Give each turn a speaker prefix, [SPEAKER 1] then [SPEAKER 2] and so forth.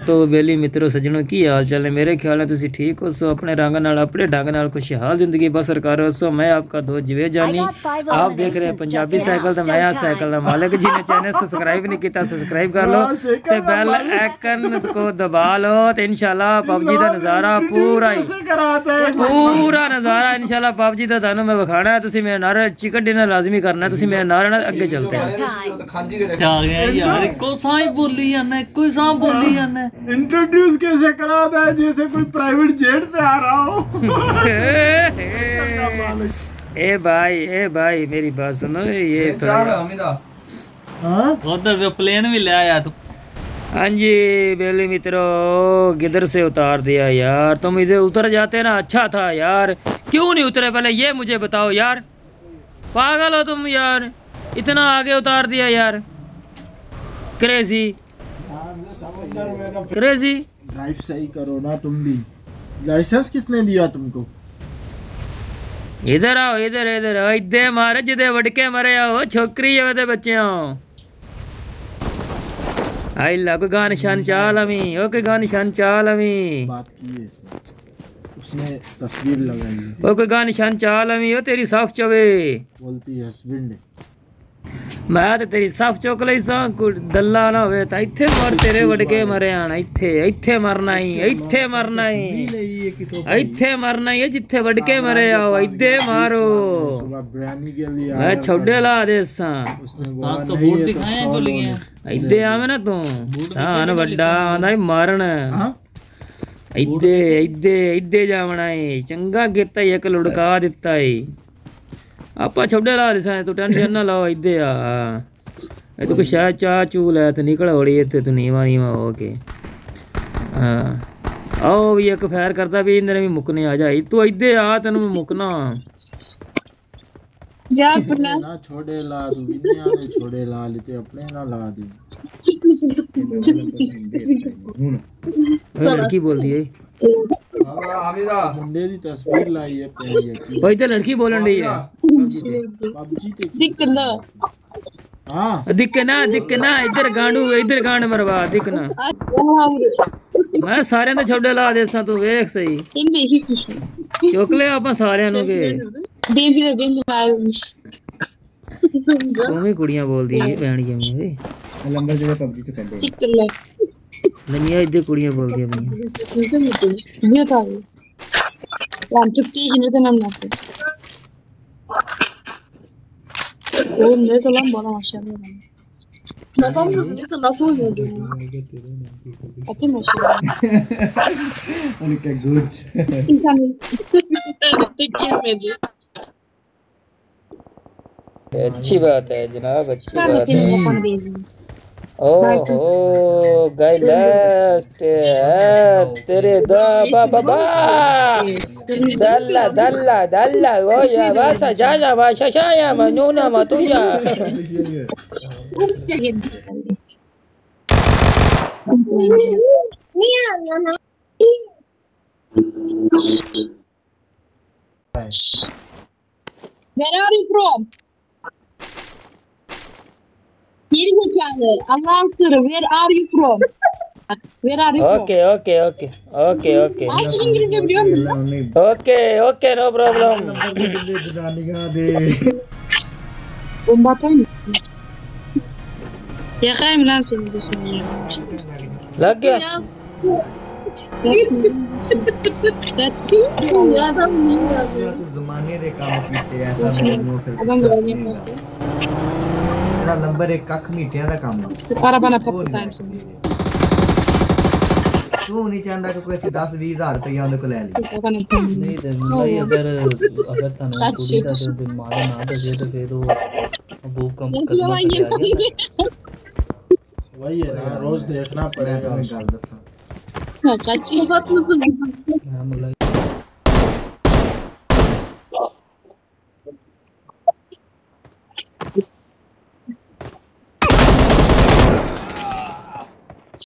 [SPEAKER 1] तो बेली मित्रों सज्जनों की हाल चाल है। मेरे ख्याल है तुसी ठीक हो सो अपने रंग नाल अपने ढंग नाल खुशहाल जिंदगी बसर कर रहे हो सो। मैं आपका दोस्त जवेद जानी, आप देख रहे हैं पंजाबी साइकिल। तो मैं साइकिल का मालिक जी ने चैनल सब्सक्राइब नहीं किया सब्सक्राइब कर लो ते बेल आइकन को दबा लो ते इंशाल्लाह पबजी का नज़ारा पूरा नज़ारा इंशाल्लाह पबजी का थानू मैं विखाना है। तुसी मेरे नाल चिकन डिनर लाजमी करना है। तुसी मेरे नाल अगे चलते हैं।
[SPEAKER 2] आ गया यार को साई बोली जाना कोई सांप बोली जाना।
[SPEAKER 3] इंट्रोड्यूस कैसे कराता है जैसे कोई प्राइवेट जेट पे आ रहा हो।
[SPEAKER 1] ए भाई मेरी बात सुनो। ये
[SPEAKER 2] उधर प्लेन भी ले आया तू।
[SPEAKER 1] हाँ जी बेली मित्रों, किधर से उतार दिया यार? तुम इधर उतर जाते ना अच्छा था यार, क्यों नहीं उतरे पहले ये मुझे बताओ यार। पागल हो तुम यार, इतना आगे उतार दिया यार। Crazy crazy.
[SPEAKER 3] ड्राइव सही करो ना तुम भी। लाइसेंस किसने दिया तुमको?
[SPEAKER 1] इधर आओ इधर इधर इधे मारे जिदे वड़के मरे आओ छोकरी है बच्चे आई ला कोई गान शान चाल अमी ओके गान शान चाल अमी
[SPEAKER 3] बात की है उसने तस्वीर लगाई है।
[SPEAKER 1] ओ कोई गान शान चाल अमी ओ तेरी साफ चवे
[SPEAKER 3] बोलती है हस्बैंड
[SPEAKER 1] मैं तो तेरी साफ चौक लई सा दल्ला ना होवे ता इथे मर तेरे वड़के मरे आना इथे मरना ही इथे मरना ही जिथे वड़के मरे आओ इधे मारो। मैं छोड़े ला दे सा
[SPEAKER 2] उस्ताद तो बोर्ड दिखाए भूल गए।
[SPEAKER 1] इधे आवे ना तू सान वड्डा आंदा मारन इधे इधे इधे जावना है चंगा कीता एक लुड़का दिता है। आपा छोड़े ला दिसा तू टेंशन ना लो इधे आ ए तो कुछ शायद चाह चूल है तो निकल होड़ी इतने तू नीवा नीवा हो के। हाँ आओ भी एक फैर करता भी इंदर भी मुकने आ जाए तू इधे आ तेन मुकना
[SPEAKER 3] ना छोड़े ला तू इन्ने आने छोड़े ला लेते अपने ना ला दे।
[SPEAKER 1] लड़की बोल दी है
[SPEAKER 3] मुंडे दी तस्वीर लाई है पहले
[SPEAKER 1] भाई तो लड़की बोलन रही है
[SPEAKER 3] पबजी ते
[SPEAKER 1] दिखना इधर गांड मरवा दिखना मैं सारे ने छोड़े ला दे सा तू वेख सही चोकले आप सारे नु के तुम्हें कुड़ियां बोल दी है बहन के में
[SPEAKER 3] लंबर जगह पबजी तो कर दे
[SPEAKER 1] ननिया इधर कुड़ियां बोल दी भैया
[SPEAKER 4] ये था यार चुप्पी ही नहीं तो ना ओ मेरे तो लंबा बड़ा माशाल्लाह मैं तो जैसे लसून हो गया अपने माशाल्लाह
[SPEAKER 3] उनके गुड
[SPEAKER 4] इंसान टिक में दे
[SPEAKER 1] अच्छी बात है जनाब अच्छी बात है। ओहो गाइस तेरे दा बाबा दल्ला ओ या वासा जाजा वाशा शाया मनूना मतुया
[SPEAKER 4] Where are you from? Here is a channel. Allah answer. Where are you from? Where are you from?
[SPEAKER 1] Okay.
[SPEAKER 4] Aç İngilizce biliyor musun?
[SPEAKER 1] Okay, no problem.
[SPEAKER 4] Bomba atayım mı? Yakayım lan seni bu seni.
[SPEAKER 1] लग गया
[SPEAKER 4] That's cool. Ya adam नहीं
[SPEAKER 3] तू जमाने रे काम कीते ऐसा नहीं फिर
[SPEAKER 4] adam böyle yapıyorsa.
[SPEAKER 3] तेरा नंबर एक कख मीठियां दा काम
[SPEAKER 4] Para bana patlatayım seni.
[SPEAKER 3] तू नहीं चाहता कि कोई 10-20 हज़ार रुपया उनके को ले ले
[SPEAKER 4] Bana
[SPEAKER 2] नहीं भाई अगर तने पूरी का तो मारे ना तो फिर वो कम
[SPEAKER 3] वही है ना रोज देखना पड़ेगा मैं गल दसा
[SPEAKER 4] काची बहुत
[SPEAKER 2] मतलब